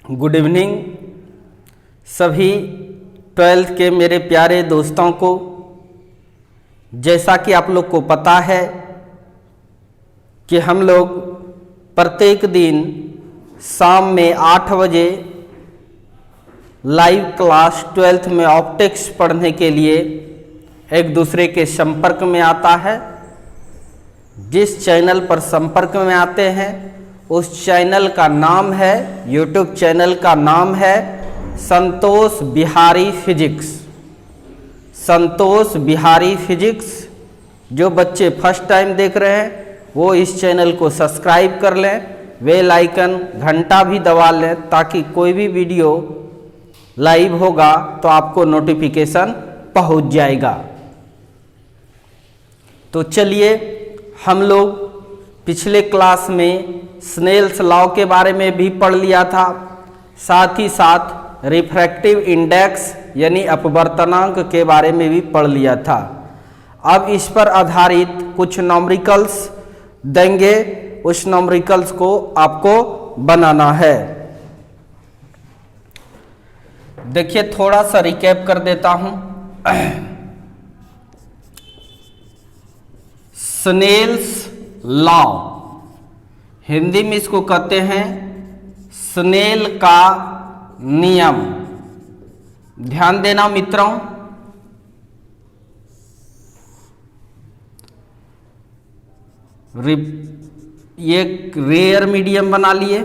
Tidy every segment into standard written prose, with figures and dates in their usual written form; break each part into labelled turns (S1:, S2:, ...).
S1: Good evening सभी 12th के मेरे प्यारे दोस्तों को। जैसा कि आप लोग को पता है कि हम लोग प्रत्येक दिन शाम में 8 बजे लाइव क्लास 12th में ऑप्टिक्स पढ़ने के लिए एक दूसरे के संपर्क में आता है। जिस चैनल पर संपर्क में आते हैं उस चैनल का नाम है, यूट्यूब चैनल का नाम है संतोष बिहारी फिजिक्स। संतोष बिहारी फिजिक्स। जो बच्चे फर्स्ट टाइम देख रहे हैं वो इस चैनल को सब्सक्राइब कर लें, बेल आइकन घंटा भी दबा लें ताकि कोई भी वीडियो लाइव होगा तो आपको नोटिफिकेशन पहुंच जाएगा। तो चलिए, हम लोग पिछले क्लास में स्नेल्स लॉ के बारे में भी पढ़ लिया था, साथ ही साथ रिफ्रैक्टिव इंडेक्स यानी अपवर्तनांक के बारे में भी पढ़ लिया था। अब इस पर आधारित कुछ न्यूमेरिकल्स देंगे, उस न्यूमेरिकल्स को आपको बनाना है। देखिए, थोड़ा सा रिकैप कर देता हूं। स्नेल्स लॉ, हिंदी में इसको कहते हैं स्नेल का नियम। ध्यान देना मित्रों, ये रेयर मीडियम बना लिए।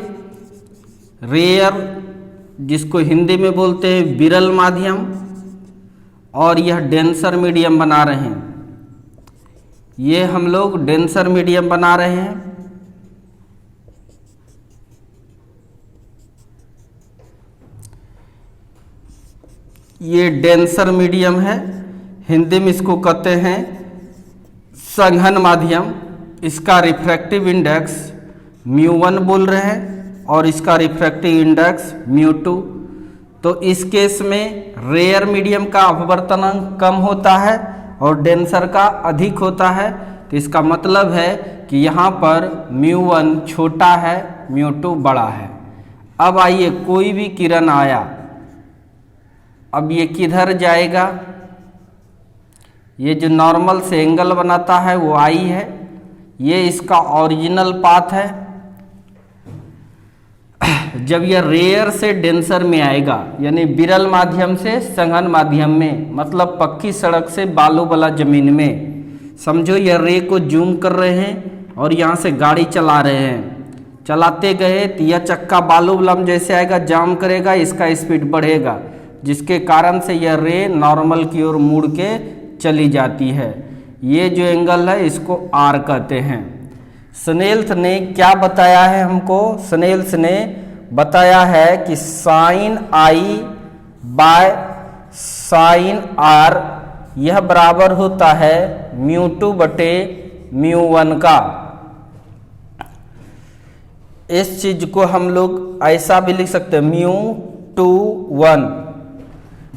S1: रेयर जिसको हिंदी में बोलते हैं विरल माध्यम, और यह डेंसर मीडियम बना रहे हैं। ये हम लोग डेंसर मीडियम बना रहे हैं। ये डेंसर मीडियम है, हिंदी में इसको कहते हैं सघन माध्यम। इसका रिफ्रैक्टिव इंडेक्स μ1 बोल रहे हैं और इसका रिफ्रैक्टिव इंडेक्स μ2। तो इस केस में रेयर मीडियम का अपवर्तनांक कम होता है और डेंसर का अधिक होता है। तो इसका मतलब है कि यहाँ पर μ1 छोटा है, μ2 बड़ा है। अब आइए, कोई भी किरण आया, अब ये किधर जाएगा? ये जो नॉर्मल से एंगल बनाता है वो आई है, ये इसका ओरिजिनल पाथ है। जब यह रेयर से डेंसर में आएगा यानी विरल माध्यम से सघन माध्यम में, मतलब पक्की सड़क से बालू वाला जमीन में, समझो यह रे को जूम कर रहे हैं और यहाँ से गाड़ी चला रहे हैं। चलाते गए तो यह चक्का बालू वाला जैसे आएगा जाम करेगा, इसका स्पीड बढ़ेगा, जिसके कारण से यह रे नॉर्मल की ओर मुड़ के चली जाती है। ये जो एंगल है इसको आर कहते हैं। स्नेल्स ने क्या बताया है हमको? स्नेल्स ने बताया है कि sine I by sine r यह बराबर होता है μ2 बटे μ1 का। इस चीज को हम लोग ऐसा भी लिख सकते हैं μ2 1।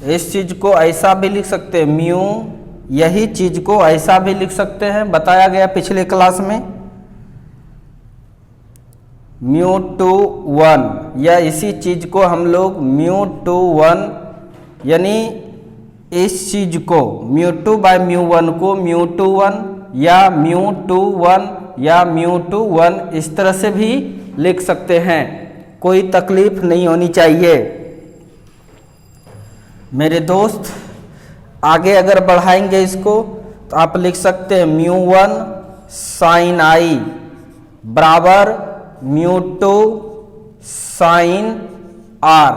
S1: इस चीज को ऐसा भी लिख सकते हैं यही चीज को ऐसा भी लिख सकते हैं, बताया गया पिछले क्लास में μ2 1, या इसी चीज को हम लोग μ2 1 यानी इस चीज को μ2 बाय μ1 को μ2 1 या μ2 1 या μ2 1 इस तरह से भी लिख सकते हैं। कोई तकलीफ नहीं होनी चाहिए मेरे दोस्त। आगे अगर बढ़ाएंगे इसको तो आप लिख सकते हैं μ1 साइन आई बराबर μ2 साइन आर।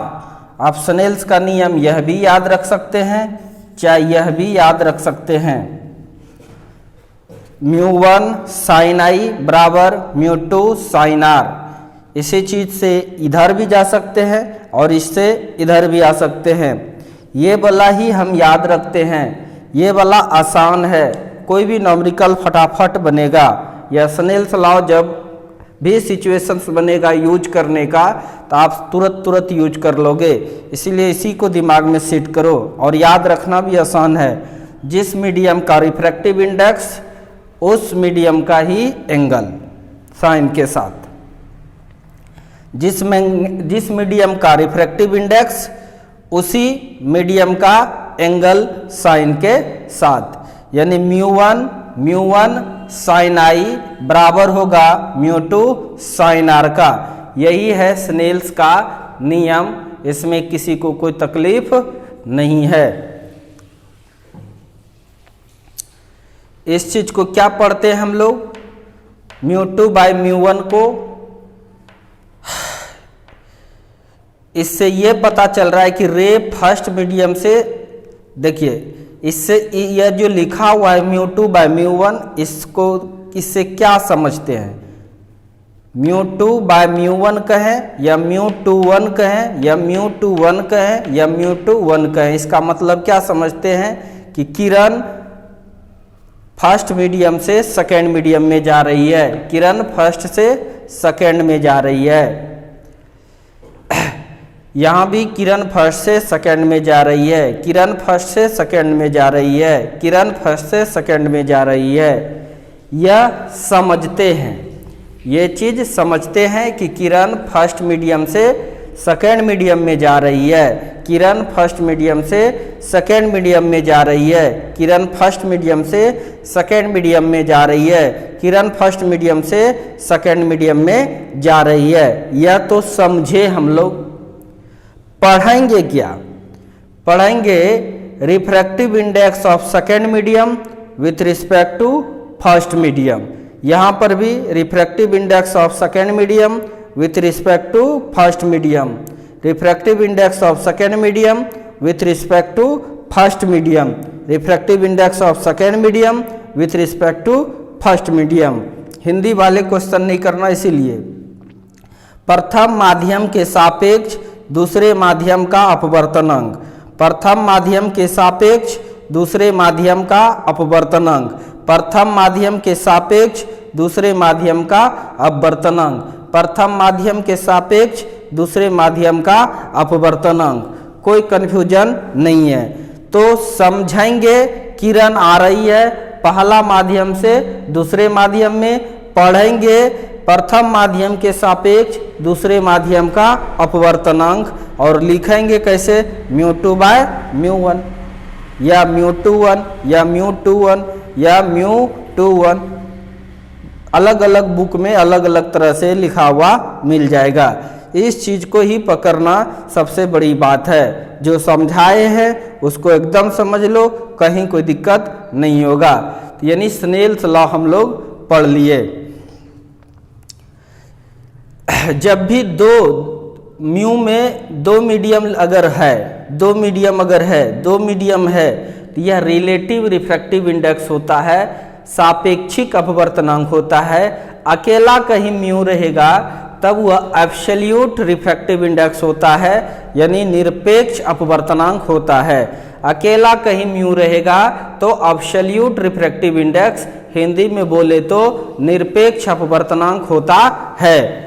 S1: आप स्नेल्स का नियम यह भी याद रख सकते हैं, चाहे यह भी याद रख सकते हैं। μ1 साइन आई बराबर μ2 साइन आर। इसी चीज से इधर भी जा सकते हैं और इससे इधर भी आ सकते हैं। ये वाला ही हम याद रखते हैं, ये वाला आसान है, कोई भी न्यूमेरिकल फटाफट बनेगा। या स्नेल्स लॉ जब भी सिचुएशंस बनेगा यूज करने का तो आप तुरंत यूज कर लोगे। इसीलिए इसी को दिमाग में सेट करो और याद रखना भी आसान है। जिस मीडियम का रिफ्रैक्टिव इंडेक्स उस मीडियम का ही एंगल साइन के साथ। जिस मीडियम का रिफ्रैक्टिव इंडेक्स उसी मीडियम का एंगल साइन के साथ, यानी म्यू1 साइन आई बराबर होगा म्यू2 साइन आर का। यही है स्नेल्स का नियम, इसमें किसी को कोई तकलीफ नहीं है। इस चीज को क्या पढ़ते हैं हम लोग, म्यू2 बाई म्यू1 को, इससे ये पता चल रहा है कि रे फर्स्ट मीडियम से, देखिए इससे यह जो लिखा हुआ है म्यू2 बाई म्यू1, इससे क्या समझते हैं, म्यू2 बाई म्यू1 कहें या म्यू21 कहें या म्यू21 कहें या म्यू21 कहें, इसका मतलब क्या समझते हैं कि किरण फर्स्ट मीडियम से सेकेंड मीडियम में जा रही है, किरण फर्स्ट से सेकेंड में जा रही है। यहां भी किरण फर्स्ट से सेकेंड में जा रही है, किरण फर्स्ट से सेकेंड में जा रही है, किरण फर्स्ट से सेकेंड में जा रही है। यह समझते हैं, ये चीज समझते हैं कि किरण फर्स्ट मीडियम से सेकेंड मीडियम में जा रही है, किरण फर्स्ट मीडियम से सेकेंड मीडियम में जा रही है, किरण फर्स्ट मीडियम से सेकेंड मीडियम में जा रही है, किरण फर्स्ट मीडियम से सेकेंड मीडियम में जा रही है। यह तो समझे हम लोग। पढ़ेंगे क्या, पढ़ेंगे refractive index of second medium with respect to first medium. यहाँ पर भी refractive index of second medium with respect to first medium, refractive index of second medium with respect to first medium, refractive index of second medium with respect to first medium. Hindi वाले question नहीं करना इसीलिए। प्रथम माध्यम के सापेक्ष दूसरे माध्यम का अपवर्तनांक, प्रथम माध्यम के सापेक्ष दूसरे माध्यम का अपवर्तनांक, प्रथम माध्यम के सापेक्ष दूसरे माध्यम का अपवर्तनांक, प्रथम माध्यम के सापेक्ष दूसरे माध्यम का अपवर्तनांक। कोई कंफ्यूजन नहीं है। तो समझेंगे किरण आ रही है पहला माध्यम से दूसरे माध्यम में, पढ़ेंगे प्रथम माध्यम के सापेक्ष दूसरे माध्यम का अपवर्तनांक और लिखेंगे कैसे, म्यू2 बाय म्यू1 या म्यू21 या म्यू21 या म्यू21, अलग अलग बुक में अलग अलग तरह से लिखा हुआ मिल जाएगा। इस चीज को ही पकड़ना सबसे बड़ी बात है। जो समझाए हैं उसको एकदम समझ लो, कहीं कोई दिक्कत नहीं होगा। यानी स्नेल्स लॉ हम लोग पढ़ लिए। जब भी दो म्यू में दो मीडियम अगर है, दो मीडियम है तो यह रिलेटिव रिफ्रैक्टिव इंडेक्स होता है, सापेक्षिक अपवर्तनांक होता है। अकेला कहीं म्यू रहेगा तब वह एब्सोल्यूट रिफ्रैक्टिव इंडेक्स होता है, यानी निरपेक्ष अपवर्तनांक होता है। अकेला कहीं म्यू रहेगा तो एब्सोल्यूट रिफ्रैक्टिव इंडेक्स, हिंदी में बोले तो निरपेक्ष अपवर्तनांक होता है।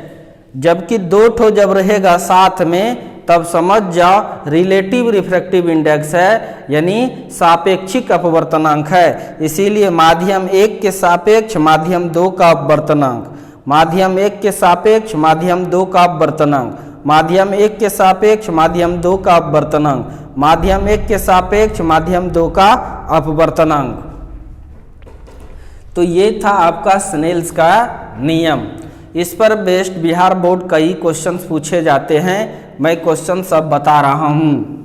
S1: जबकि दो ठो जब रहेगा साथ में तब समझ जाओ रिलेटिव रिफ्रैक्टिव इंडेक्स है, यानी सापेक्षिक अपवर्तनांक है। इसीलिए माध्यम 1 के सापेक्ष माध्यम 2 का अपवर्तनांक, माध्यम 1 के सापेक्ष माध्यम 2 का अपवर्तनांक, माध्यम 1 के सापेक्ष माध्यम 2 का अपवर्तनांक, माध्यम 1 के सापेक्ष माध्यम 2 का अपवर्तनांक। तो ये था आपका स्नेल्स का नियम। इस पर बेस्ड बिहार बोर्ड कई क्वेश्चंस पूछे जाते हैं, मैं क्वेश्चन सब बता रहा हूं।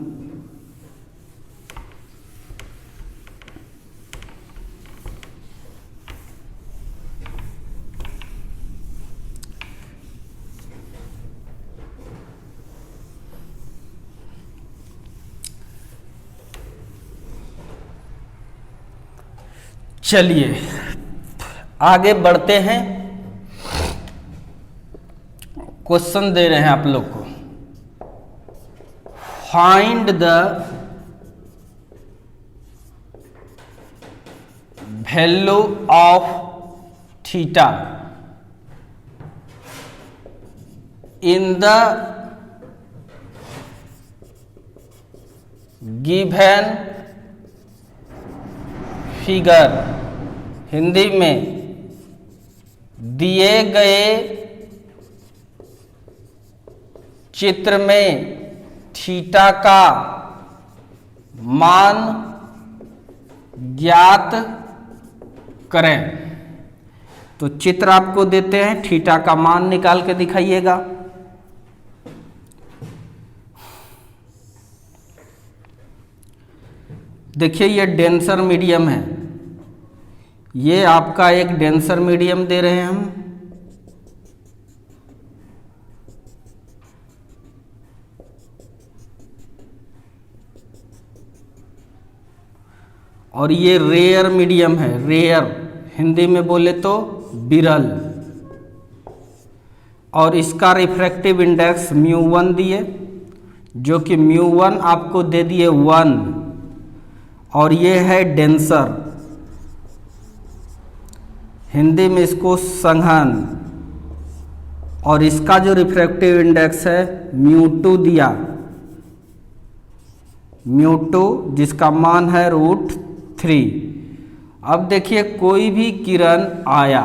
S1: चलिए आगे बढ़ते हैं। क्वेश्चन दे रहे हैं आप लोग को, find the value of theta in the given figure. Hindi में दिए गए चित्र में थीटा का मान ज्ञात करें। तो चित्र आपको देते हैं, थीटा का मान निकाल के दिखाइएगा। देखिए ये डेंसर मीडियम है, ये आपका एक डेंसर मीडियम दे रहे हैं हम। और ये रेयर मीडियम है, रेयर हिंदी में बोले तो विरल। और इसका रिफ्रैक्टिव इंडेक्स μ1 दिए, जो कि μ1 आपको दे दिए 1। और ये है डेंसर, हिंदी में इसको संघन। और इसका जो रिफ्रैक्टिव इंडेक्स है μ2 दिया, μ2 जिसका मान है √3। अब देखिए कोई भी किरण आया,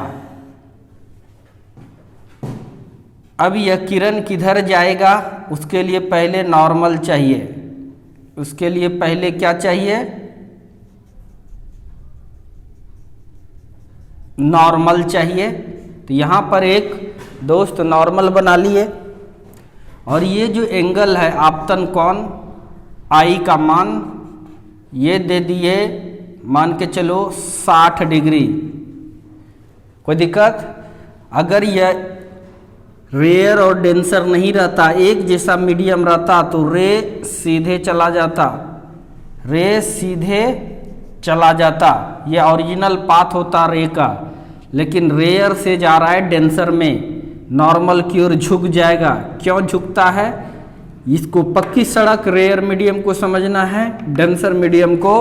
S1: अब यह किरण किधर जाएगा, उसके लिए पहले नॉर्मल चाहिए। उसके लिए पहले क्या चाहिए, नॉर्मल चाहिए। तो यहाँ पर एक दोस्त नॉर्मल बना लिए। और ये जो एंगल है आपतन कोण आई का मान ये दे दिए, मान के चलो 60 डिग्री। कोई दिक्कत? अगर यह रेयर और डेंसर नहीं रहता, एक जैसा मीडियम रहता, तो रे सीधे चला जाता, रे सीधे चला जाता। ये ओरिजिनल पाथ होता रे का। लेकिन रेयर से जा रहा है डेंसर में, नॉर्मल की ओर झुक जाएगा। क्यों झुकता है? इसको पक्की सड़क रेयर मीडियम को समझना है, डेंसर मीडियम को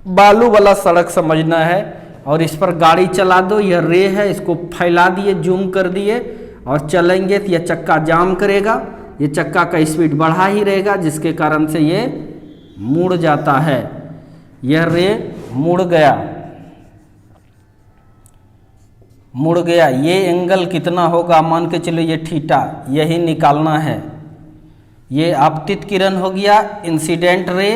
S1: बालू वाला सड़क समझना है। और इस पर गाड़ी चला दो, यह रे है, इसको फैला दिए, जूम कर दिए और चलेंगे तो यह चक्का जाम करेगा। ये चक्का का स्पीड बढ़ा ही रहेगा, जिसके कारण से ये मुड़ जाता है। यह रे मुड़ गया, मुड़ गया। ये एंगल कितना होगा, मान के चलो ये थीटा, यही निकालना है। ये आपतित किरण हो गया, इंसिडेंट रे,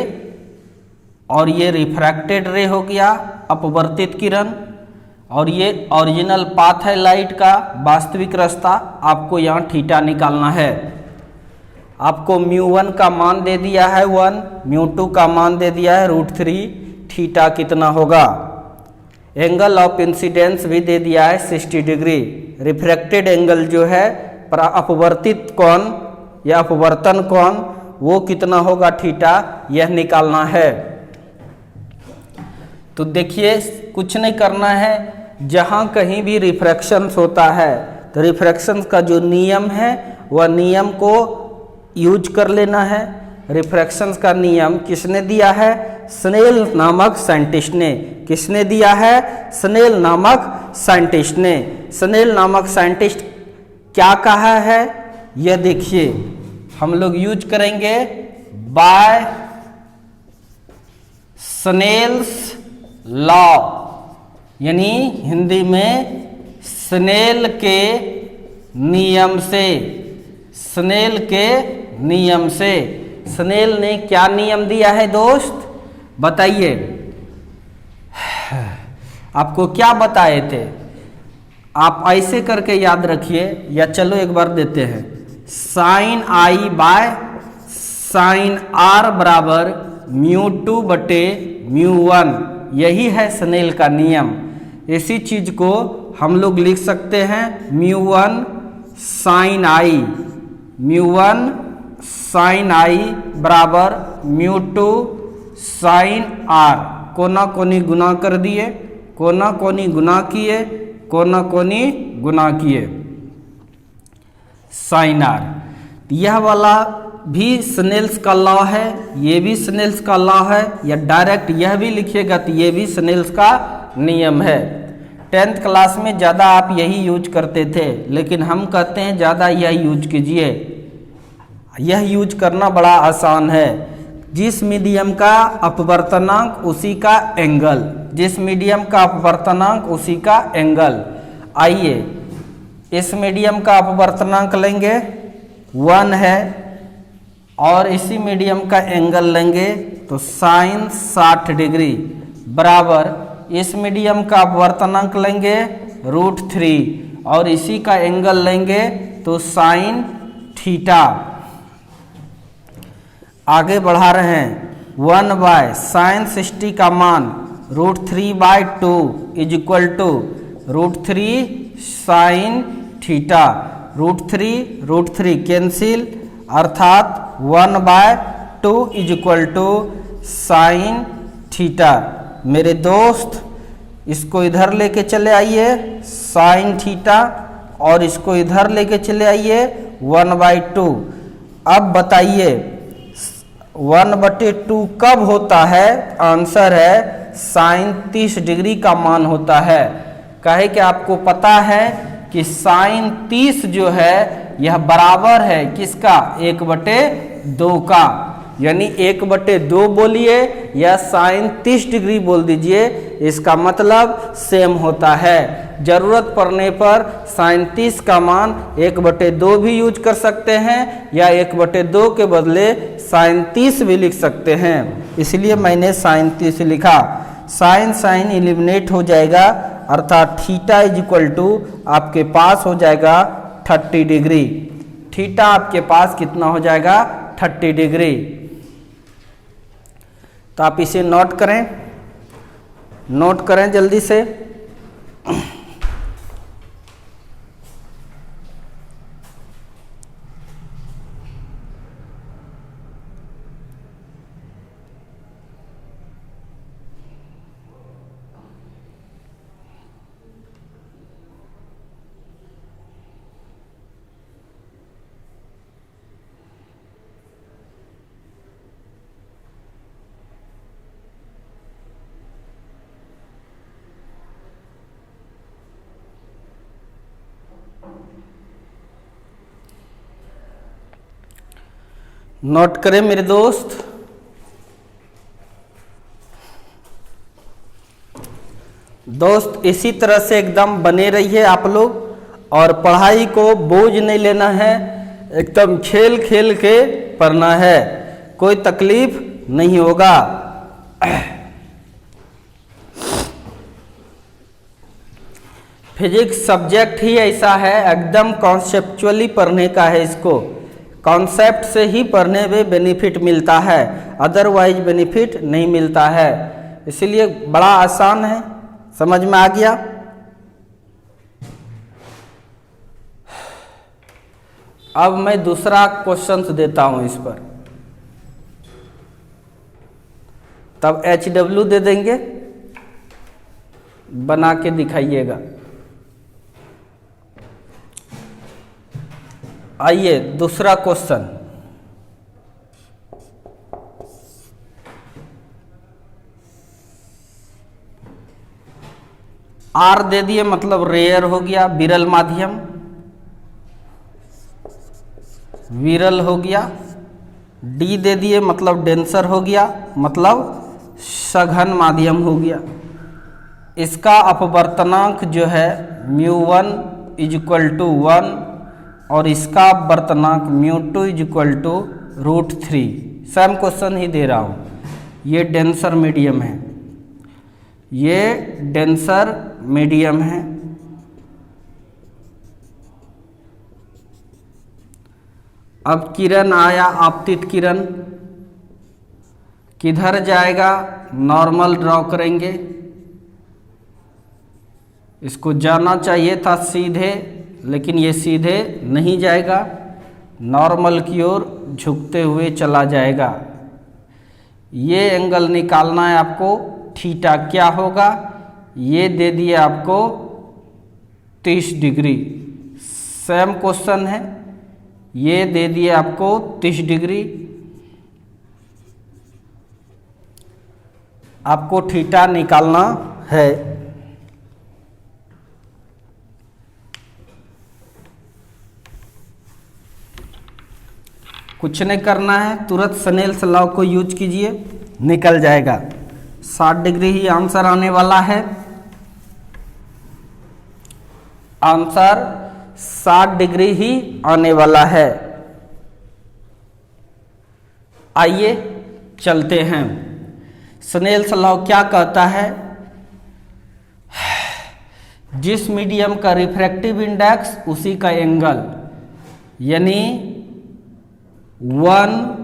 S1: और ये रिफ्रैक्टेड रे हो गया, अपवर्तित किरण। और ये ओरिजिनल पाथ है लाइट का, वास्तविक रास्ता। आपको यहाँ थीटा निकालना है। आपको μ1 का मान दे दिया है 1, μ2 का मान दे दिया है √3। थीटा कितना होगा? एंगल ऑफ इंसिडेंस भी दे दिया है 60 डिग्री। रिफ्रैक्टेड एंगल जो है अपवर्तित कोण या अपवर्तन कोण, वो कितना होगा थीटा, यह निकालना है। तो देखिए कुछ नहीं करना है, जहाँ कहीं भी रिफ्रैक्शंस होता है तो रिफ्रैक्शंस का जो नियम है वह नियम को यूज कर लेना है। रिफ्रैक्शंस का नियम किसने दिया है? स्नेल नामक साइंटिस्ट ने। किसने दिया है? स्नेल नामक साइंटिस्ट ने। स्नेल नामक साइंटिस्ट क्या कहा है, यह देखिए हम लोग यूज करेंगे, बाय स्नेल्स लॉ, यानी हिंदी में स्नेल के नियम से। स्नेल के नियम से। स्नेल ने क्या नियम दिया है दोस्त, बताइए। आपको क्या बताए थे? आप ऐसे करके याद रखिए, या चलो एक बार देते हैं। Sine I by sine R बराबर μ2 बटे μ1, यही है स्नेल का नियम। इसी चीज को हम लोग लिख सकते हैं μ1 साइन आई, μ1 साइन आई बराबर μ2 साइन आर। कोना कोनी गुना कर दिए, कोना कोनी गुना किए, कोना कोनी गुना किए, साइन आर। यह वाला भी स्नेल्स का लॉ है, ये भी स्नेल्स का लॉ है, या डायरेक्ट यह भी लिखिएगा तो ये भी स्नेल्स का नियम है। 10th क्लास में ज़्यादा आप यही यूज करते थे, लेकिन हम कहते हैं ज़्यादा यह यूज कीजिए। यह यूज करना बड़ा आसान है। जिस मीडियम का अपवर्तनांक उसी का एंगल, जिस मीडियम का अपवर्तनांक उसी का एंगल। आइए इस मीडियम का अपवर्तनांक लेंगे 1 है और इसी मीडियम का एंगल लेंगे तो साइन 60 डिग्री बराबर इस मीडियम का अपवर्तनांक लेंगे √3 और इसी का एंगल लेंगे तो साइन थीटा। आगे बढ़ा रहे हैं 1/sin60 का मान √3/2 =√3 साइन थीटा। √3 कैंसिल अर्थात 1/2 साइन थीटा। मेरे दोस्त इसको इधर लेके चले आइए साइन थीटा और इसको इधर लेके चले आइए 1/2। अब बताइए 1/2 कब होता है? आंसर है साइन 30 डिग्री का मान होता है। काहे कि आपको पता है कि साइन 30 जो है यह बराबर है किसका? 1/2 का, यानी 1/2 बोलिए या साइन 30 डिग्री बोल दीजिए, इसका मतलब सेम होता है। जरूरत पड़ने पर साइन 30 का मान 1/2 भी यूज कर सकते हैं या 1/2 के बदले साइन 30 भी लिख सकते हैं, इसलिए मैंने साइन 30 लिखा। साइन एलिमिनेट हो जाएगा अर्थात थीटा आपके पास हो जाएगा 30 डिग्री। थीटा आपके पास कितना हो जाएगा? 30 डिग्री। तो आप इसे नोट करें जल्दी से। नोट करें मेरे दोस्त। इसी तरह से एकदम बने रहिए आप लोग और पढ़ाई को बोझ नहीं लेना है, एकदम खेल खेल के पढ़ना है, कोई तकलीफ नहीं होगा। फिजिक्स सब्जेक्ट ही ऐसा है, एकदम कॉन्सेप्चुअली पढ़ने का है। इसको कॉन्सेप्ट से ही पढ़ने में बेनिफिट मिलता है, अदरवाइज बेनिफिट नहीं मिलता है। इसलिए बड़ा आसान है, समझ में आ गया। अब मैं दूसरा क्वेश्चन देता हूं इस पर, तब HW दे देंगे, बना के दिखाइएगा। आइए दूसरा क्वेश्चन। R दे दिए मतलब रेयर हो गया, विरल माध्यम, विरल हो गया। D दे दिए मतलब डेंसर हो गया, मतलब सघन माध्यम हो गया। इसका अपवर्तनांक जो है μ1 = 1 और इसका अपवर्तनांक μ2 = √3। सेम क्वेश्चन ही दे रहा हूं। ये डेंसर मीडियम है, ये डेंसर मीडियम है। अब किरण आया, आपतित किरण किधर जाएगा? नॉर्मल ड्रॉ करेंगे। इसको जाना चाहिए था सीधे, लेकिन ये सीधे नहीं जाएगा, नॉर्मल की ओर झुकते हुए चला जाएगा। ये एंगल निकालना है आपको, थीटा क्या होगा? ये दे दिए आपको 30 डिग्री। सेम क्वेश्चन है, ये दे दिए आपको 30 डिग्री। आपको थीटा निकालना है। कुछ नहीं करना है, तुरंत स्नेल्स लॉ को यूज कीजिए, निकल जाएगा। 60 डिग्री ही आंसर आने वाला है। आंसर 60 डिग्री ही आने वाला है। आइए चलते हैं। स्नेल्स लॉ क्या कहता है? जिस मीडियम का रिफ्रैक्टिव इंडेक्स उसी का एंगल, यानी 1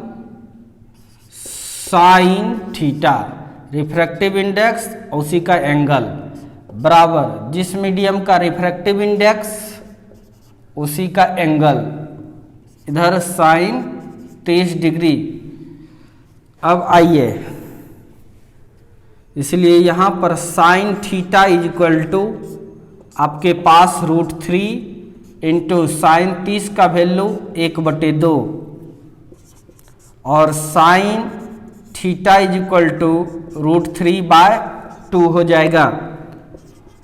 S1: साइन थीटा, रिफ्रैक्टिव इंडेक्स उसी का एंगल, बराबर जिस मीडियम का रिफ्रैक्टिव इंडेक्स उसी का एंगल, इधर साइन 30 डिग्री। अब आइए, इसलिए यहाँ पर sine theta is equal to आपके पास √3 इंटू साइन 30 का वैल्यू 1/2 और sine theta is equal to √3/2 हो जाएगा।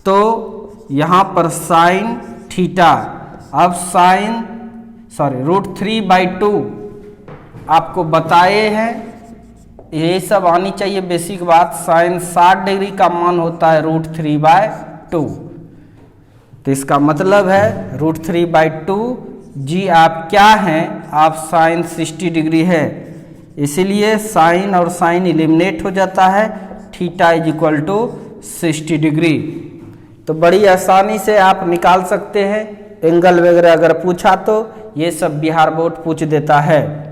S1: तो यहाँ पर साइन थीटा, अब √3/2 आपको बताए हैं, ये सब आनी चाहिए बेसिक बात। साइन 60 डिग्री का मान होता है √3/2, तो इसका मतलब है √3/2 जी आप क्या हैं? आप साइन 60 डिग्री है, इसीलिए साइन और साइन एलिमिनेट हो जाता है, theta is equal to 60 degree. तो बड़ी आसानी से आप निकाल सकते हैं। एंगल वगैरह अगर पूछा तो ये सब बिहार बोर्ड पूछ देता है।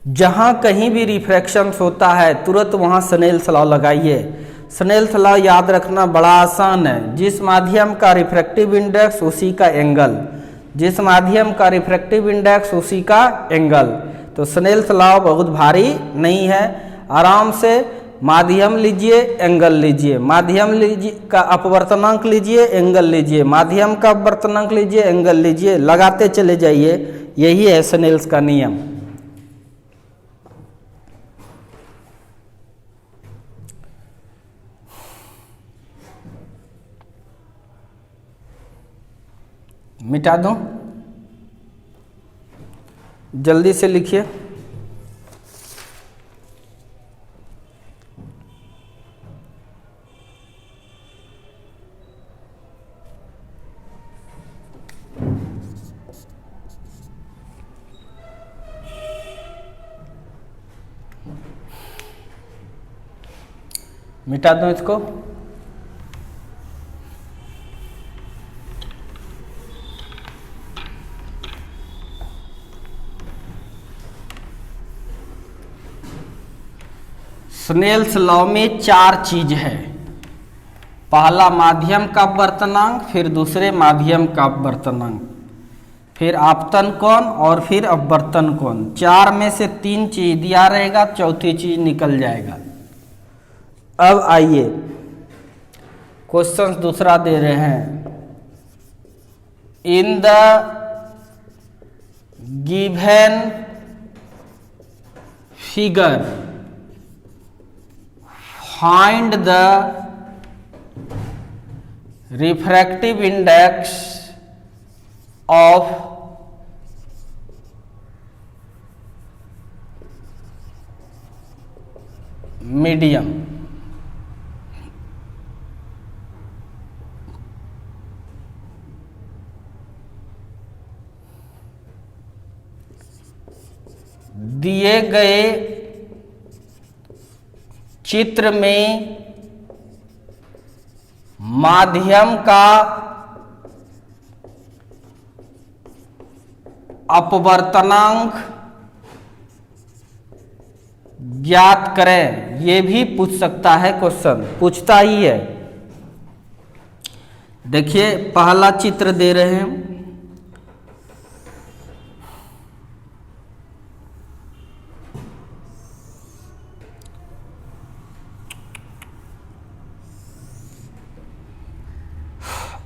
S1: जहां कहीं भी रिफ्रैक्शन होता है तुरंत वहां स्नेल्स लॉ लगाइए। स्नेल्स लॉ याद रखना बड़ा आसान है। जिस माध्यम का रिफ्रैक्टिव इंडेक्स उसी का एंगल, जिस माध्यम का रिफ्रैक्टिव इंडेक्स उसी का एंगल। तो स्नेल्स लॉ बहुत भारी नहीं है, आराम से माध्यम लीजिए, एंगल लीजिए, माध्यम लीजिए का अपवर्तनांक लीजिए, एंगल लीजिए, माध्यम का अपवर्तनांक लीजिए, एंगल लीजिए, लगाते चले जाइए। यही है स्नेल्स का नियम। मिटा दूं? जल्दी से लिखिए। मिटा दूं इसको? स्नेल्स लॉ में 4 चीज है। पहला माध्यम का अपवर्तनांक, फिर दूसरे माध्यम का अपवर्तनांक, फिर आपतन कोण और फिर अपवर्तन कोण। 4 में से 3 चीज दिया रहेगा, चौथी चीज निकल जाएगा। अब आइए क्वेश्चन दूसरा दे रहे हैं। In the given figure find the refractive index of medium. दिए गए चित्र में माध्यम का अपवर्तनांक ज्ञात करें। ये भी पूछ सकता है क्वेश्चन, पूछता ही है। देखिए पहला चित्र दे रहे हैं।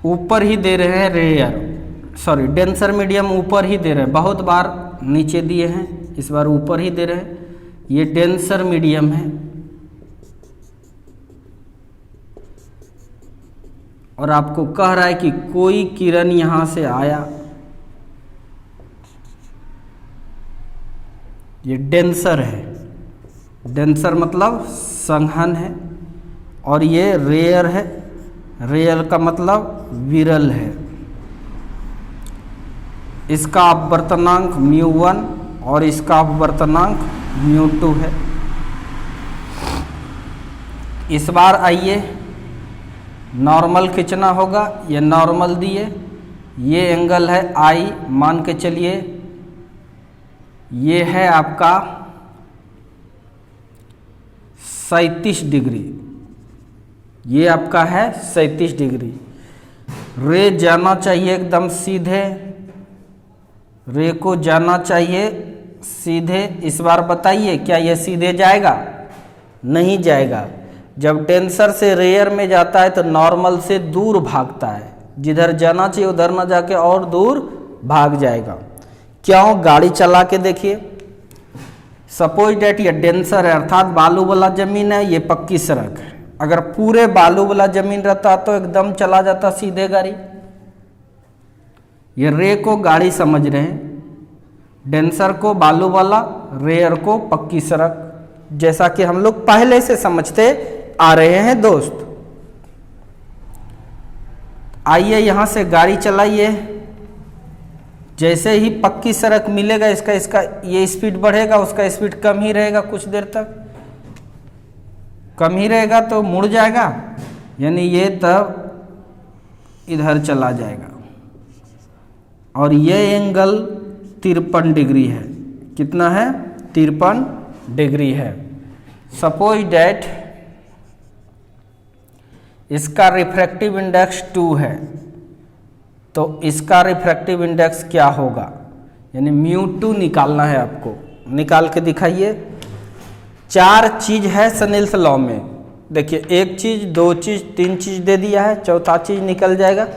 S1: ऊपर ही दे रहे हैं रेयर, डेंसर मीडियम ऊपर ही दे रहे हैं। बहुत बार नीचे दिए हैं, इस बार ऊपर ही दे रहे हैं। ये डेंसर मीडियम है और आपको कह रहा है कि कोई किरण यहां से आया। ये डेंसर है, डेंसर मतलब संघन है, और ये रेयर है, रेयर का मतलब विरल है। इसका अपवर्तनांक μ1 और इसका अपवर्तनांक μ2 है। इस बार आइए नॉर्मल खींचना होगा, ये नॉर्मल दिए, ये एंगल है I, मान के चलिए ये है आपका 37 डिग्री, ये आपका है 37 डिग्री। रे जाना चाहिए एकदम सीधे, रे को जाना चाहिए सीधे। इस बार बताइए क्या ये सीधे जाएगा? नहीं जाएगा। जब टेंसर से रेयर में जाता है तो नॉर्मल से दूर भागता है, जिधर जाना चाहिए उधर ना जाके और दूर भाग जाएगा। क्यों? गाड़ी चला के देखिए, सपोज डेट ये डेंसर है अर्थात बालू वाला जमीन है, ये पक्की सड़क है। अगर पूरे बालू वाला जमीन रहता तो एकदम चला जाता सीधे गाड़ी। ये रे को गाड़ी समझ रहे हैं, डेंसर को बालू वाला, रेयर को पक्की सड़क, जैसा कि हम लोग पहले से समझते आ रहे हैं दोस्त। आइए यहां से गाड़ी चलाइए, जैसे ही पक्की सड़क मिलेगा इसका ये स्पीड बढ़ेगा, उसका स्पीड कम ही रहेगा, कुछ देर तक कम ही रहेगा तो मुड़ जाएगा, यानी ये तब इधर चला जाएगा। और ये एंगल 53 डिग्री है। कितना है? 53 डिग्री है। सपोज डैट इसका रिफ्रैक्टिव इंडेक्स 2 है, तो इसका रिफ्रैक्टिव इंडेक्स क्या होगा? यानी μ2 निकालना है आपको। निकाल के दिखाइए। 4 चीज है स्नेल्स लॉ में, देखिए 1 चीज, 2 चीज, 3 चीज दे दिया है, चौथा चीज निकल जाएगा।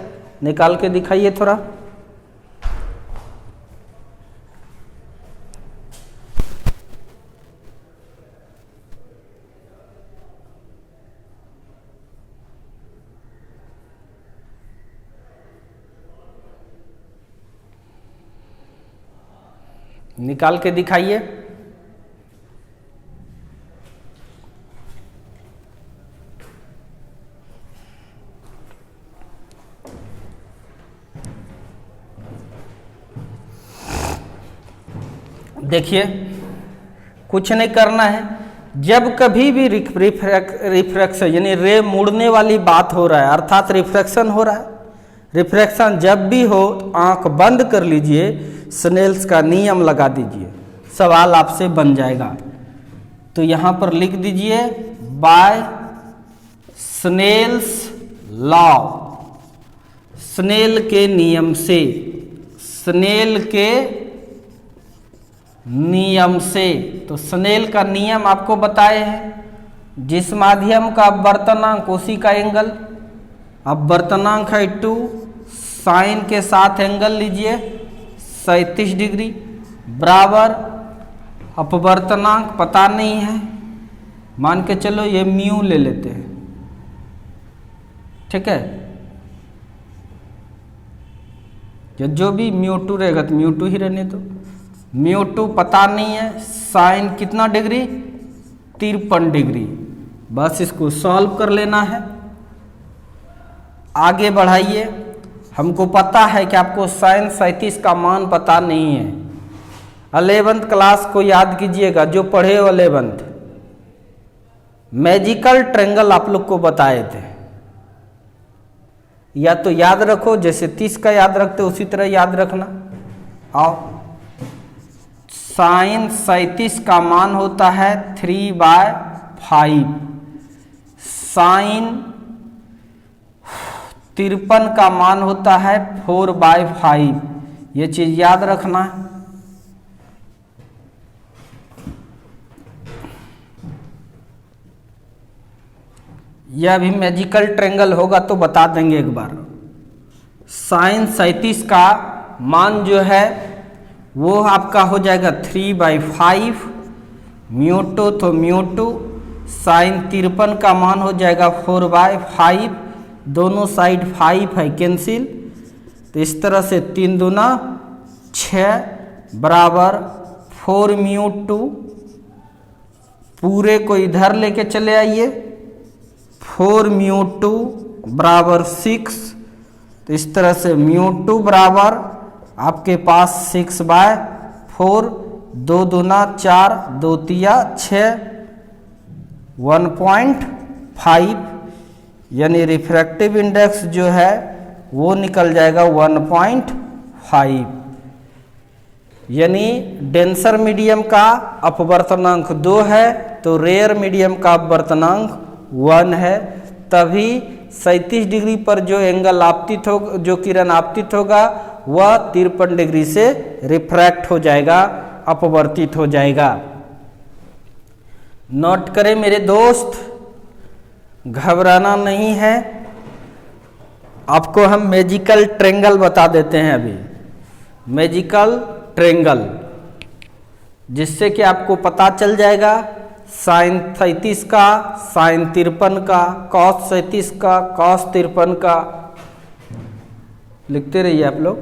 S1: निकाल के दिखाइए थोड़ा। निकाल के दिखाइए। देखिए कुछ नहीं करना है, जब कभी भी रिफ्रैक्शन यानी रे मुड़ने वाली बात हो रहा है अर्थात रिफ्रैक्शन हो रहा है, रिफ्रैक्शन जब भी हो आंख बंद कर लीजिए, स्नेल्स का नियम लगा दीजिए, सवाल आपसे बन जाएगा। तो यहां पर लिख दीजिए बाय स्नेल्स लॉ, स्नेल के नियम से, स्नेल के नियम से। तो स्नेल का नियम आपको बताए हैं, जिस माध्यम का अपवर्तनांक उसी का एंगल, अपवर्तनांक है 2, साइन के साथ एंगल लीजिए 37 डिग्री, बराबर अपवर्तनांक पता नहीं है, मान के चलो ये म्यू ले लेते हैं, ठीक है। जो भी μ2 रहेगा तो μ2 ही रहने दो। μ2 पता नहीं है, साइन कितना डिग्री? 53 डिग्री। बस इसको सॉल्व कर लेना है। आगे बढ़ाइए। हमको पता है कि आपको साइन 37 का मान पता नहीं है। 11th क्लास को याद कीजिएगा, जो पढ़े 11th, मैजिकल ट्रायंगल आप लोग को बताए थे, या तो याद रखो, जैसे 30 का याद रखते उसी तरह याद रखना। आओ, साइन 37 का मान होता है 3/5, साइन 53 का मान होता है 4/5। ये चीज याद रखना है। यह भी मैजिकल ट्रायंगल होगा तो बता देंगे एक बार। साइन 37 का मान जो है वो आपका हो जाएगा 3/5, μ2 तो μ2, साइन 53 का मान हो जाएगा 4/5, दोनों साइड 5 है कैंसिल, तो इस तरह से 3 दूना 6 बराबर 4μ2। पूरे को इधर लेके चले आइए, 4μ2 बराबर 6, तो इस तरह से μ2 बराबर आपके पास 6/4, 2 दूना 4, 2 तिया 6, 1.5, यानी रिफ्रैक्टिव इंडेक्स जो है वो निकल जाएगा 1.5। यानी डेंसर मीडियम का अपवर्तनांक 2 है तो रेयर मीडियम का अपवर्तनांक 1 है। तभी 37 डिग्री पर जो एंगल आपतित हो, जो किरण आपतित होगा वह 53 डिग्री से रिफ्रैक्ट हो जाएगा, अपवर्तित हो जाएगा। नोट करें मेरे दोस्त, घबराना नहीं है। आपको हम मैजिकल ट्रेंगल बता देते हैं अभी, मैजिकल ट्रेंगल, जिससे कि आपको पता चल जाएगा साइन 37 का, साइन 53 का, कॉस 37 का, कॉस 53 का। लिखते रहिए आप लोग।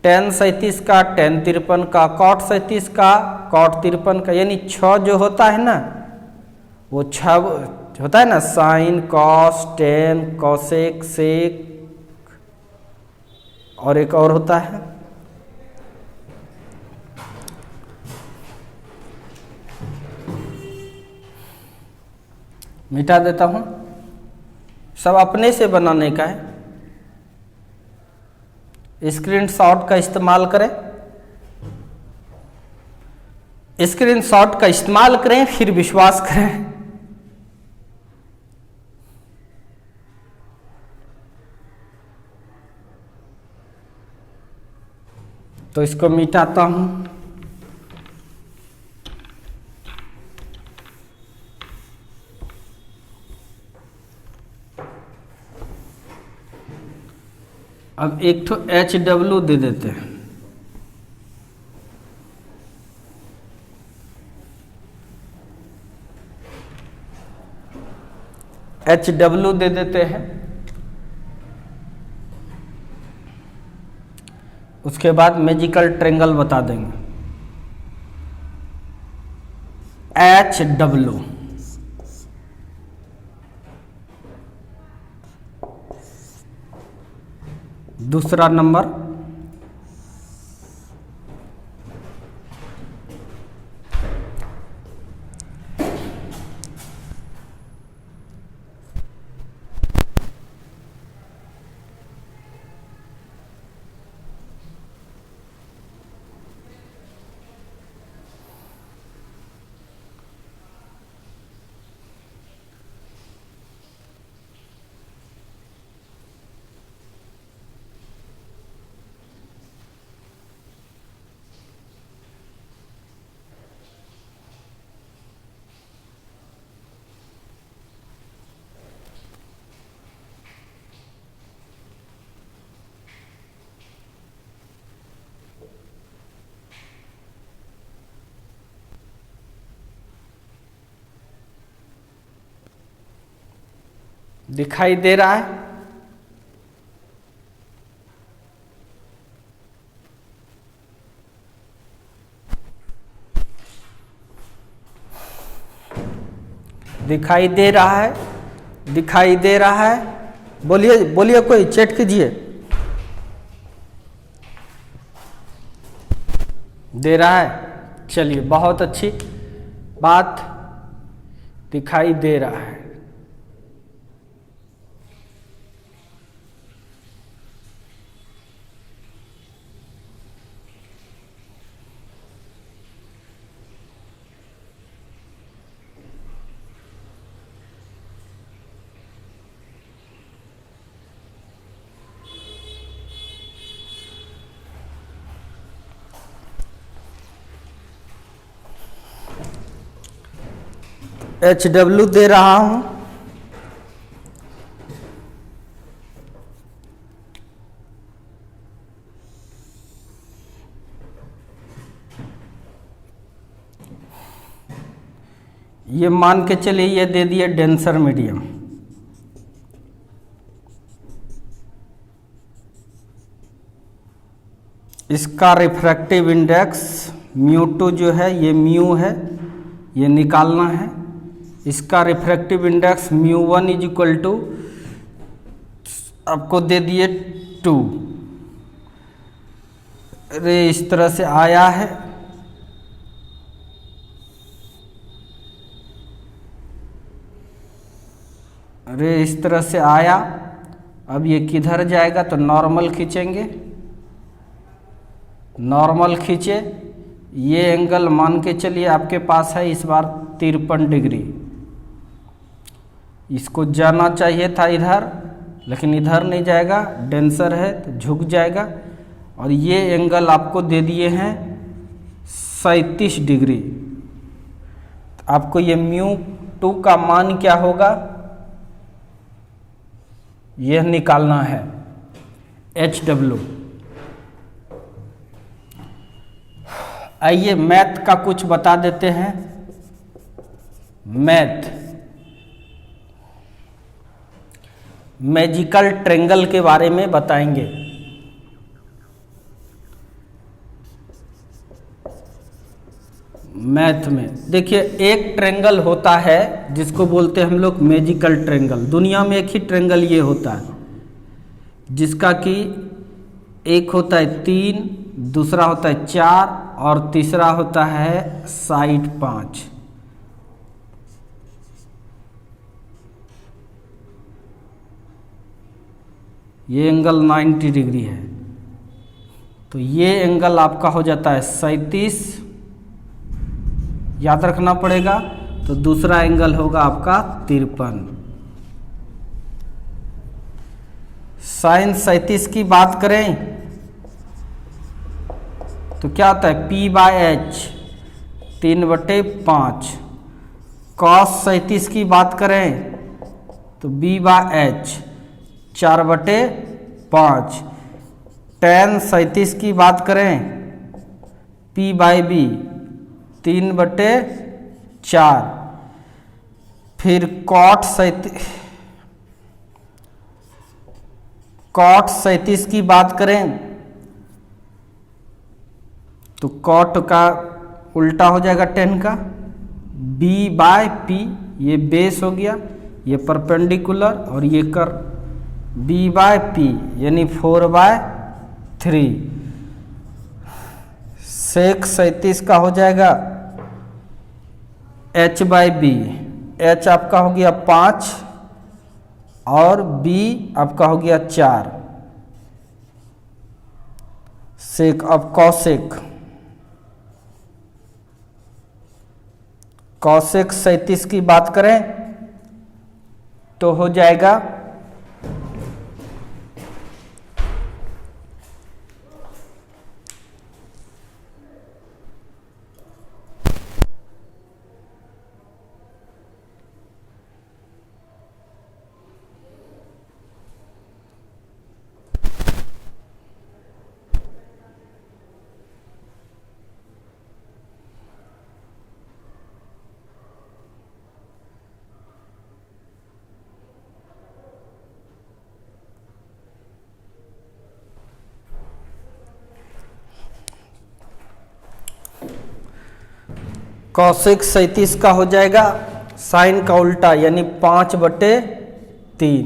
S1: टेन 37 का, टेन 53 का, कॉट 37 का, कॉट 53 का। यानी 6 जो होता है ना, वो 6 होता है ना, साइन, कॉस, टेन, कॉसेक, सेक, और एक और होता है मिटा देता हूं, सब अपने से बनाने का है। स्क्रीनशॉट का इस्तेमाल करें, स्क्रीनशॉट का इस्तेमाल करें, फिर विश्वास करें। तो इसको मिटाता हूं। अब एक तो HW दे देते हैं। HW दे देते हैं। उसके बाद मैजिकल ट्रेंगल बता देंगे। HW दूसरा नंबर, दिखाई दे रहा है? दिखाई दे रहा है? दिखाई दे रहा है? बोलिए बोलिए, कोई चेट कीजिए। दे रहा है? चलिए, बहुत अच्छी बात, दिखाई दे रहा है। HW दे रहा हूं। ये मान के चलिए, ये दे दिए डेंसर मीडियम। इसका रिफ्रैक्टिव इंडेक्स μ2 जो है, ये म्यू है, ये निकालना है। इसका refractive index μ1 is equal to, आपको दे दिए 2। अरे इस तरह से आया है, रे इस तरह से आया, अब ये किधर जाएगा तो नॉर्मल खींचेंगे, नॉर्मल खींचे, ये एंगल मान के चलिए आपके पास है इस बार 53 डिग्री। इसको जाना चाहिए था इधर, लेकिन इधर नहीं जाएगा, डेंसर है तो झुक जाएगा। और ये एंगल आपको दे दिए हैं 37 डिग्री। आपको ये μ2 का मान क्या होगा यह निकालना है, HW। आइए मैथ का कुछ बता देते हैं। मैथ, मैजिकल ट्रेंगल के बारे में बताएंगे। मैथ में देखिए एक ट्रेंगल होता है जिसको बोलते हैं हम लोग मैजिकल ट्रेंगल। दुनिया में एक ही ट्रेंगल ये होता है जिसका कि एक होता है 3, दूसरा होता है 4 और तीसरा होता है साइड 5। ये एंगल 90 डिग्री है, तो ये एंगल आपका हो जाता है 37, याद रखना पड़ेगा। तो दूसरा एंगल होगा आपका 53। साइन 37 की बात करें तो क्या होता है P/H 3/5। कॉस 37 की बात करें तो B/H 4/5। tan 37 की बात करें P/B 3/4। फिर cot 37 की बात करें तो cot का उल्टा हो जाएगा tan का, B/P, ये बेस हो गया, ये परपेंडिकुलर और ये कर, B/P यानी 4/3। sec 37 का हो जाएगा H/B। H आपका हो गया 5 और B आपका हो गया 4। sec, अब cosec 37 की बात करें तो हो जाएगा cosec 37 का हो जाएगा साइन का उल्टा यानी 5/3।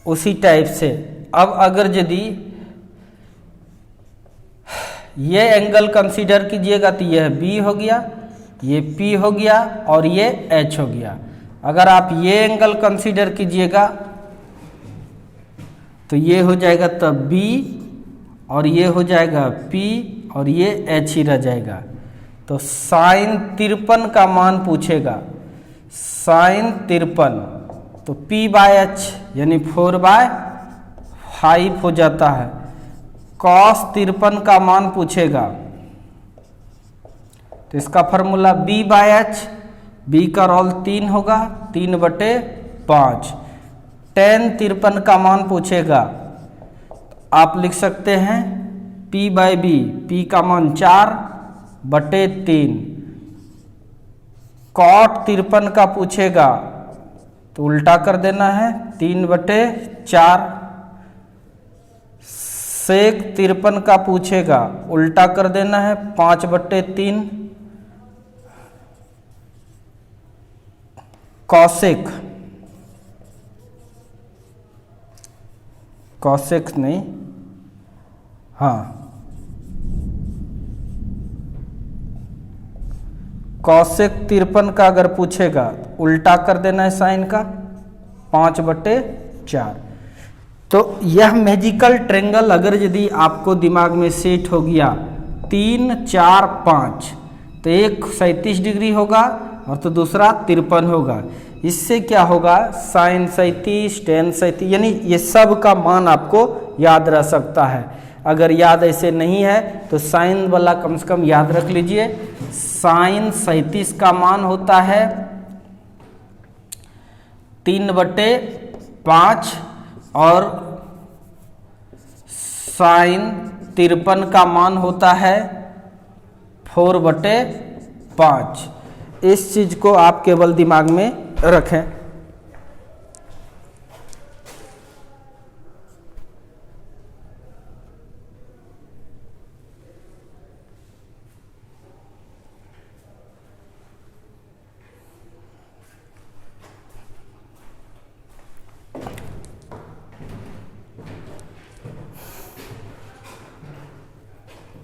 S1: उसी टाइप से अब अगर यदि ये एंगल कंसीडर कीजिएगा तो यह B हो गया, ये P हो गया और ये H हो गया। अगर आप ये एंगल कंसीडर कीजिएगा तो ये हो जाएगा तब B और ये हो जाएगा P और ये H ही रह जाएगा। तो साइन 53 का मान पूछेगा, साइन 53 तो P/H यानी 4/5 हो जाता है। कॉस 53 का मान पूछेगा तो इसका फॉर्मूला B/H, B का रोल 3 होगा 3/5। tan 53 का मान पूछेगा, आप लिख सकते हैं P/B, P का मान 4/3। cot 53 का पूछेगा तो उल्टा कर देना है 3/4। sec 53 का पूछेगा उल्टा कर देना है 5/3। cosec नहीं, हाँ cosec 53 का अगर पूछेगा उल्टा कर देना है साइन का 5/4। तो यह मैजिकल ट्रायंगल अगर यदि आपको दिमाग में सेट हो गया 3, 4, 5, तो एक 37 डिग्री होगा और तो दूसरा 53 होगा। इससे क्या होगा, साइन 37, टेन 37, यानी ये सब का मान आपको याद रह सकता है। अगर याद ऐसे नहीं है तो साइन वाला कम से कम याद रख लीजिए। साइन 37 का मान होता है 3/5 और साइन 53 का मान होता है 4/5। इस चीज को आप केवल दिमाग में रखें।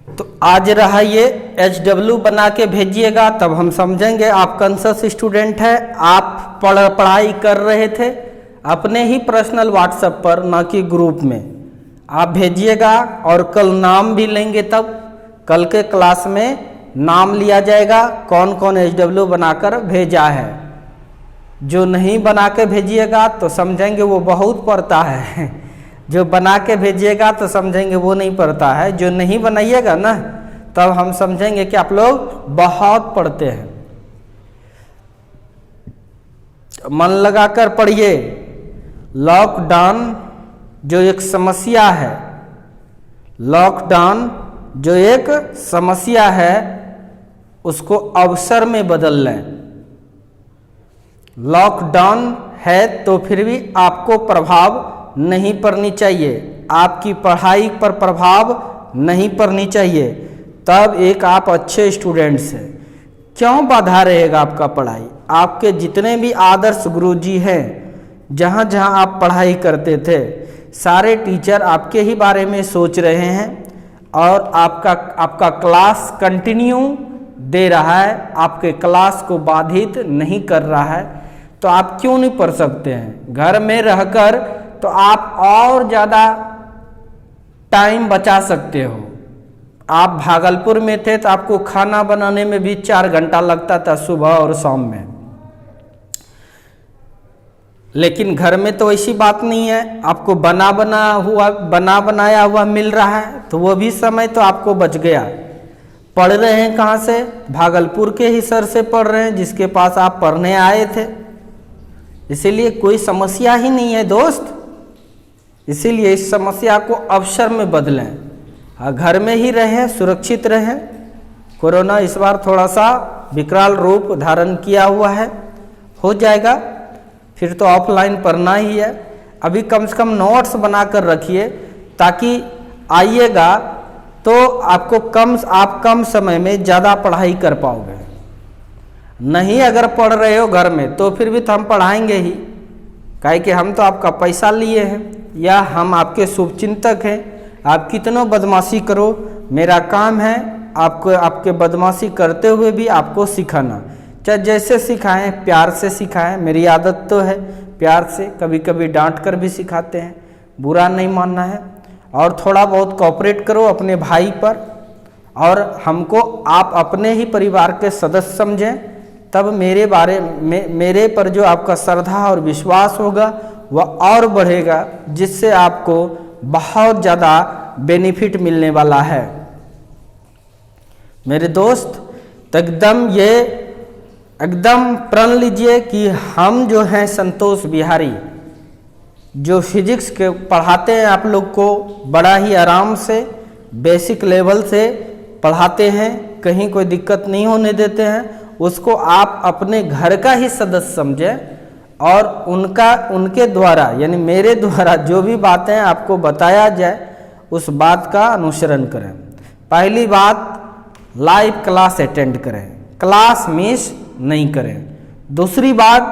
S1: तो आज रहा ये HW बना के भेजिएगा, तब हम समझेंगे आप कॉन्शियस स्टूडेंट है। आप पढ़ाई कर रहे थे अपने ही पर्सनल व्हाट्सएप पर, ना कि ग्रुप में। आप भेजिएगा और कल नाम भी लेंगे, तब कल के क्लास में नाम लिया जाएगा कौन कौन HW बनाकर भेजा है। जो नहीं बना के भेजिएगा तो समझेंगे वो बहुत पढ़ता है, जो बना के भेजिएगा तो समझेंगे वो नहीं पढ़ता है। जो नहीं बनाइएगा ना, तब हम समझेंगे कि आप लोग बहुत पढ़ते हैं। मन लगाकर पढ़िए। लॉकडाउन जो एक समस्या है, लॉकडाउन जो एक समस्या है, उसको अवसर में बदल लें। लॉकडाउन है तो फिर भी आपको प्रभाव नहीं पड़नी चाहिए, आपकी पढ़ाई पर प्रभाव नहीं पड़नी चाहिए, तब एक आप अच्छे स्टूडेंट्स हैं। क्यों बाधा रहेगा आपका पढ़ाई? आपके जितने भी आदर्श गुरुजी हैं, जहाँ जहाँ आप पढ़ाई करते थे, सारे टीचर आपके ही बारे में सोच रहे हैं और आपका क्लास कंटिन्यू दे रहा है, आपके क्लास को बाधित नहीं कर रहा है। तो आप क्यों नहीं पढ़ सकते हैं? घर में रहकर तो आप और ज़्यादा टाइम बचा सकते हो। आप भागलपुर में थे तो आपको खाना बनाने में भी 4 घंटा लगता था, सुबह और शाम में। लेकिन घर में तो ऐसी बात नहीं है, आपको बना बनाया हुआ मिल रहा है, तो वो भी समय तो आपको बच गया। पढ़ रहे हैं कहाँ से? भागलपुर के ही सर से पढ़ रहे हैं, जिसके पास आप पढ़ने आए थे। इसीलिए कोई समस्या ही नहीं है दोस्त। इसीलिए इस समस्या को अवसर में बदलें। घर में ही रहें, सुरक्षित रहें। कोरोना इस बार थोड़ा सा विकराल रूप धारण किया हुआ है, हो जाएगा, फिर तो ऑफलाइन पढ़ना ही है। अभी कम से कम नोट्स बना कर रखिए, ताकि आइएगा तो आप कम समय में ज़्यादा पढ़ाई कर पाओगे। नहीं अगर पढ़ रहे हो घर में, तो फिर भी तो हम पढ़ाएंगे ही, काहे कि हम तो आपका पैसा लिए हैं या हम आपके शुभचिंतक हैं। आप कितनों बदमाशी करो, मेरा काम है आपके बदमाशी करते हुए भी आपको सिखाना। चाहे जैसे सिखाएं, प्यार से सिखाएं। मेरी आदत तो है प्यार से, कभी कभी डांट कर भी सिखाते हैं, बुरा नहीं मानना है। और थोड़ा बहुत कोऑपरेट करो अपने भाई पर, और हमको आप अपने ही परिवार के सदस्य समझें। तब मेरे पर जो आपका श्रद्धा और विश्वास होगा वह और बढ़ेगा, जिससे आपको बहुत ज़्यादा बेनिफिट मिलने वाला है मेरे दोस्त। तो एकदम प्रण लीजिए कि हम जो हैं संतोष बिहारी, जो फिजिक्स के पढ़ाते हैं आप लोग को, बड़ा ही आराम से बेसिक लेवल से पढ़ाते हैं, कहीं कोई दिक्कत नहीं होने देते हैं। उसको आप अपने घर का ही सदस्य समझें और उनके द्वारा यानी मेरे द्वारा जो भी बातें आपको बताया जाए उस बात का अनुसरण करें। पहली बात, लाइव क्लास अटेंड करें, क्लास मिस नहीं करें। दूसरी बात,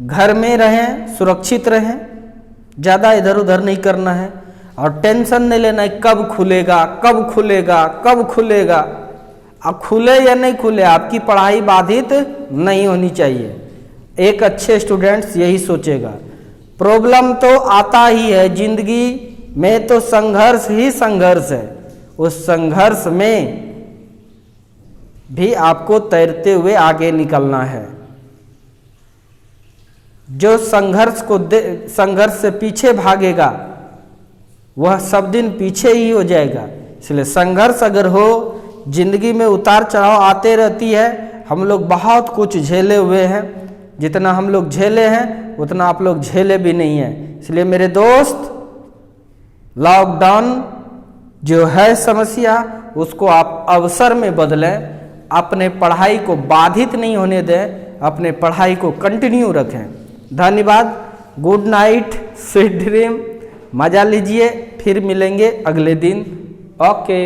S1: घर में रहें, सुरक्षित रहें, ज़्यादा इधर उधर नहीं करना है और टेंशन नहीं लेना है कब खुलेगा कब खुलेगा कब खुलेगा। अब खुले या नहीं खुले, आपकी पढ़ाई बाधित नहीं होनी चाहिए। एक अच्छे स्टूडेंट्स यही सोचेगा। प्रॉब्लम तो आता ही है, जिंदगी में तो संघर्ष ही संघर्ष है, उस संघर्ष में भी आपको तैरते हुए आगे निकलना है। जो संघर्ष से पीछे भागेगा वह सब दिन पीछे ही हो जाएगा। इसलिए संघर्ष अगर हो, जिंदगी में उतार चढ़ाव आते रहती है। हम लोग बहुत कुछ झेले हुए हैं, जितना हम लोग झेले हैं उतना आप लोग झेले भी नहीं हैं। इसलिए मेरे दोस्त, लॉकडाउन जो है समस्या, उसको आप अवसर में बदलें। अपने पढ़ाई को बाधित नहीं होने दें, अपने पढ़ाई को कंटिन्यू रखें। धन्यवाद। Good night, sweet dream. मजा लीजिए, फिर मिलेंगे अगले दिन। ओके।